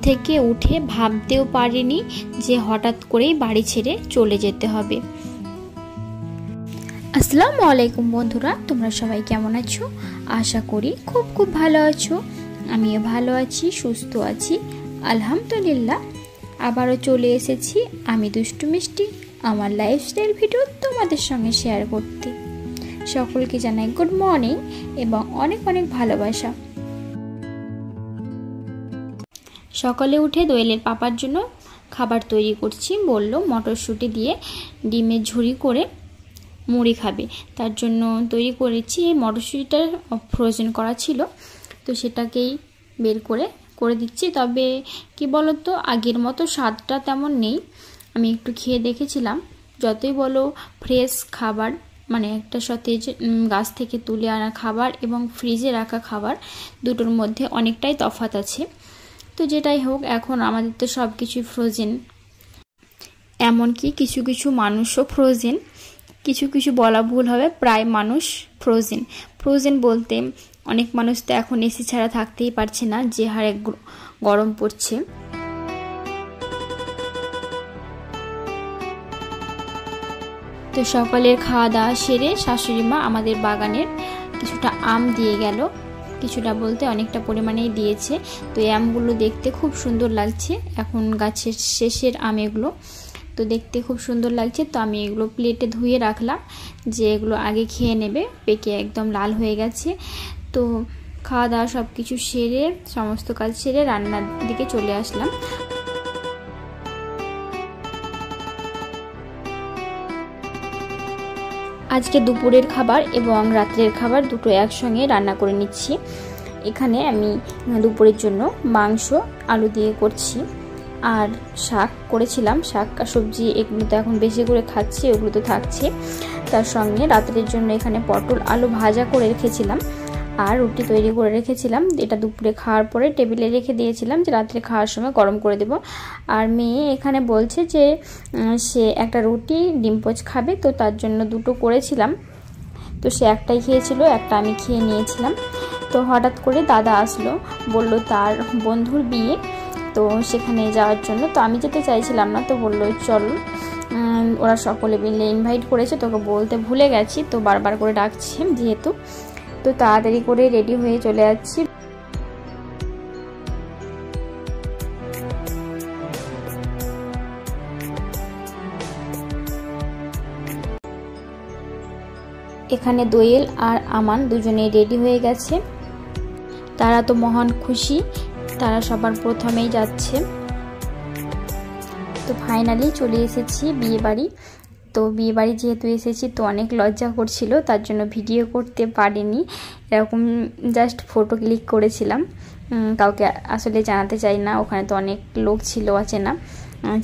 থেকে উঠে ভাবতেও পারিনি যে হঠাৎ করেই বাড়ি ছেড়ে চলে যেতে হবে। আসসালামু আলাইকুম বন্ধুরা, তোমরা সবাই কেমন আছো? আশা করি খুব ভালো আছো। আমিও ভালো আছি, সুস্থ আছি, আলহামদুলিল্লাহ। আবারও চলে এসেছি আমি দুষ্টু মিষ্টি আমার লাইফস্টাইল ভিডিও তোমাদের সঙ্গে শেয়ার করতে। সকলকে জানাই গুড মর্নিং এবং অনেক ভালোবাসা। সকালে উঠে দোয়েলের পাপার জন্য খাবার তৈরি করছি। বলল মটরশুঁটি দিয়ে ডিমের ঝুরি করে মুড়ি খাবে, তার জন্য তৈরি করেছি। এই মটরশুঁটিটা ফ্রোজেন করা ছিল, তো সেটাকেই বের করে দিচ্ছি। তবে কি বলতো, আগের মতো স্বাদটা তেমন নেই। আমি একটু খেয়ে দেখেছিলাম, যতই বলো ফ্রেশ খাবার, মানে একটা সতেজ গাছ থেকে তুলে আনা খাবার এবং ফ্রিজে রাখা খাবার, দুটোর মধ্যে অনেকটাই তফাৎ আছে। তো যেটাই হোক, এখন আমাদের তো সব কিছুই ফ্রোজেন, এমনকি কিছু মানুষও ফ্রোজেন। কিছু বলা ভুল হবে, প্রায় মানুষ ফ্রোজেন বলতে অনেক মানুষ তো এখন এসি ছাড়া থাকতেই পারছে না, যে হারে গরম পড়ছে। তো সকালের খাওয়া দাওয়া সেরে শাশুড়ি মা আমাদের বাগানের কিছুটা আম দিয়ে গেল, কিছুটা বলতে অনেকটা পরিমাণেই দিয়েছে। তো এই আমগুলো দেখতে খুব সুন্দর লাগছে, এখন গাছের শেষের আম এগুলো, তো দেখতে খুব সুন্দর লাগছে। তো আমি এগুলো প্লেটে ধুয়ে রাখলাম, যে এগুলো আগে খেয়ে নেবে, পেকে একদম লাল হয়ে গেছে। তো খাওয়া দাওয়া সব কিছু সেরে, সমস্ত কাজ সেরে রান্নার দিকে চলে আসলাম। আজকে দুপুরের খাবার এবং রাত্রের খাবার দুটো একসঙ্গে রান্না করে নিচ্ছি। এখানে আমি দুপুরের জন্য মাংস আলু দিয়ে করছি, আর শাক করেছিলাম। শাক আর সবজি এগুলো তো এখন বেশি করে খাচ্ছি, ওগুলো তো থাকছে। তার সঙ্গে রাত্রের জন্য এখানে পটল আলু ভাজা করে রেখেছিলাম, আর রুটি তৈরি করে রেখেছিলাম। এটা দুপুরে খাওয়ার পরে টেবিলে রেখে দিয়েছিলাম, যে রাত্রে খাওয়ার সময় গরম করে দেব। আর মেয়ে এখানে বলছে যে সে একটা রুটি ডিম পোচ খাবে, তো তার জন্য দুটো করেছিলাম। তো সে একটাই খেয়েছিল, একটা আমি খেয়ে নিয়েছিলাম। তো হঠাৎ করে দাদা আসলো, বলল তার বন্ধুর বিয়ে, তো সেখানে যাওয়ার জন্য। তো আমি যেতে চাইছিলাম না, তো বললো চল, ওরা সকলে মিলে ইনভাইট করেছে, তোকে বলতে ভুলে গেছি, তো বারবার করে ডাকছে যেহেতু। তো তাড়াতাড়ি করে রেডি হয়ে চলে যাচ্ছি। এখানে দোয়েল আর আমান দুজনে রেডি হয়ে গেছে, তারা তো মহান খুশি, তারা সবার প্রথমেই যাচ্ছে। তো ফাইনালি চলে এসেছি বিয়ে বাড়ি। তো বিয়ে বাড়ি যেহেতু এসেছি, তো অনেক লজ্জা করছিল, তার জন্য ভিডিও করতে পারিনি। এরকম জাস্ট ফটো ক্লিক করেছিলাম, কাউকে আসলে জানাতে চাই না। ওখানে তো অনেক লোক ছিল,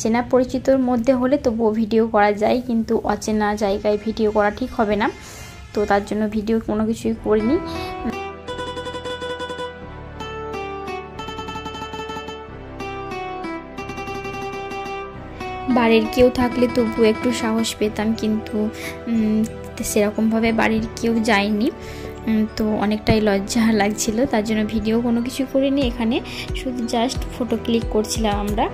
চেনা পরিচিতর মধ্যে হলে তবুও ভিডিও করা যায়, কিন্তু অচেনা জায়গায় ভিডিও করা ঠিক হবে না। তো তার জন্য ভিডিও কোনো কিছুই করিনি। বাড়ির কেউ থাকলে তবু একটু সাহস পেতাম, কিন্তু সেরকমভাবে বাড়ির কেউ যায়নি, তো অনেকটাই লজ্জা লাগছিল, তার জন্য ভিডিও কোনো কিছু করিনি। এখানে শুধু জাস্ট ফটো ক্লিক করছিলাম আমরা।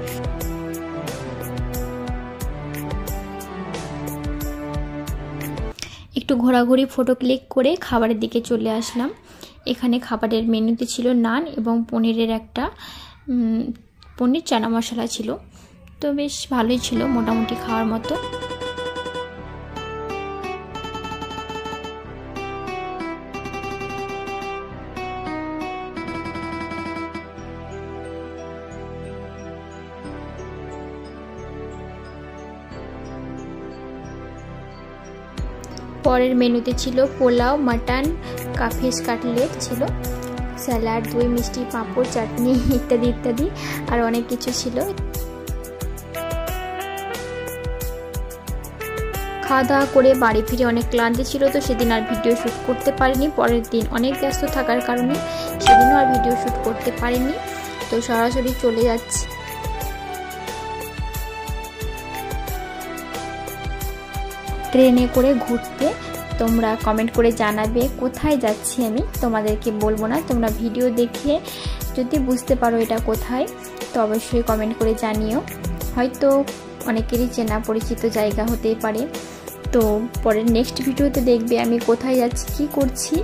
একটু ঘোরাঘুরি ফটো ক্লিক করে খাবারের দিকে চলে আসলাম। এখানে খাবারের মেনুতে ছিল নান এবং পনিরের একটা পনির চানা মশলা ছিল, তো বেশ ভালোই ছিল, মোটামুটি খাওয়ার মতো। পরের মেনুতে ছিল পোলাও, মাটন, ফিশ কাটলেট ছিল, স্যালাড, দই, মিষ্টি, পাঁপড়, চাটনি ইত্যাদি আর অনেক কিছু ছিল। খাওয়া দাওয়া করে বাড়ি ফিরে অনেক ক্লান্তি ছিল, তো সেদিন আর ভিডিও শ্যুট করতে পারিনি। পরের দিন অনেক ব্যস্ত থাকার কারণে সেদিনও আর ভিডিও শ্যুট করতে পারিনি। তো সরাসরি চলে যাচ্ছি ট্রেনে করে ঘুরতে। তোমরা কমেন্ট করে জানাবে কোথায় যাচ্ছি আমি, তোমাদেরকে বলবো না। তোমরা ভিডিও দেখে যদি বুঝতে পারো এটা কোথায়, তো অবশ্যই কমেন্ট করে জানিও। হয়তো অনেকেরই চেনা পরিচিত জায়গা হতেই পারে। তো পরের নেক্সট ভিডিওতে দেখবে আমি কোথায় যাচ্ছি, কি করছি।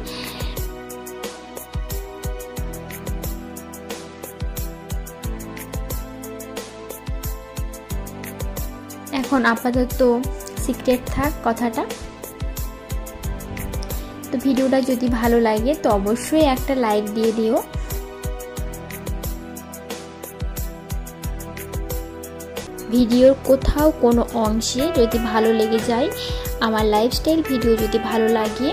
এখন আপাতত সিক্রেট থাক কথাটা। তো ভিডিওটা যদি ভালো লাগে তো অবশ্যই একটা লাইক দিয়ে দিও। ভিডিওর কোথাও কোনো অংশে যদি ভালো লেগে যায়, আমার লাইফস্টাইল ভিডিও যদি ভালো লাগে,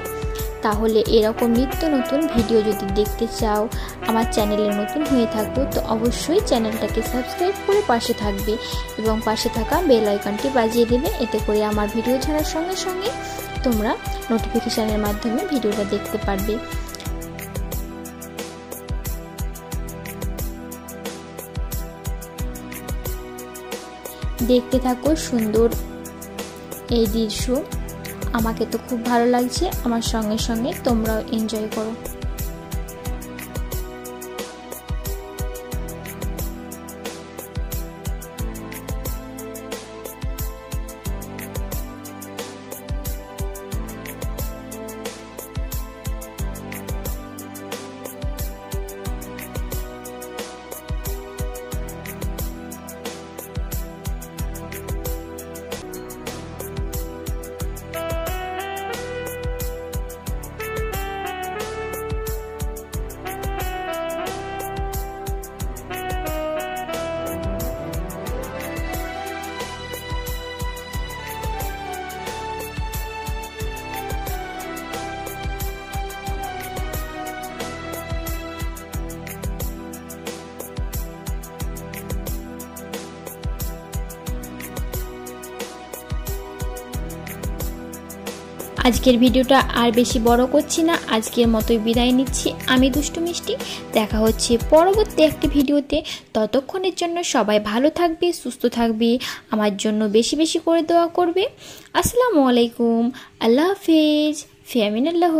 তাহলে এরকম নিত্য নতুন ভিডিও যদি দেখতে চাও, আমার চ্যানেলে নতুন হয়ে থাকো, তো অবশ্যই চ্যানেলটাকে সাবস্ক্রাইব করে পাশে থাকবে এবং পাশে থাকা বেল আইকনটি বাজিয়ে দেবে। এতে করে আমার ভিডিও ছাড়ার সঙ্গে সঙ্গে তোমরা নোটিফিকেশনের মাধ্যমে ভিডিওটা দেখতে পারবে। দেখতে থাকো সুন্দর এই দৃশ্য। আমাকে তো খুব ভালো লাগছে, আমার সঙ্গে সঙ্গে তোমরাও এনজয় করো। আজকের ভিডিওটা আর বেশি বড় করছি না, আজকের মতোই বিদায় নিচ্ছি। আমি দুষ্টু মিষ্টি, দেখা হচ্ছে পরবর্তী একটি ভিডিওতে। ততক্ষণের জন্য সবাই ভালো থাকবে, সুস্থ থাকবে, আমার জন্য বেশি বেশি করে দোয়া করবে। আসসালামু আলাইকুম, আল্লাহ হাফেজ, ফি আমিনাল্লাহ।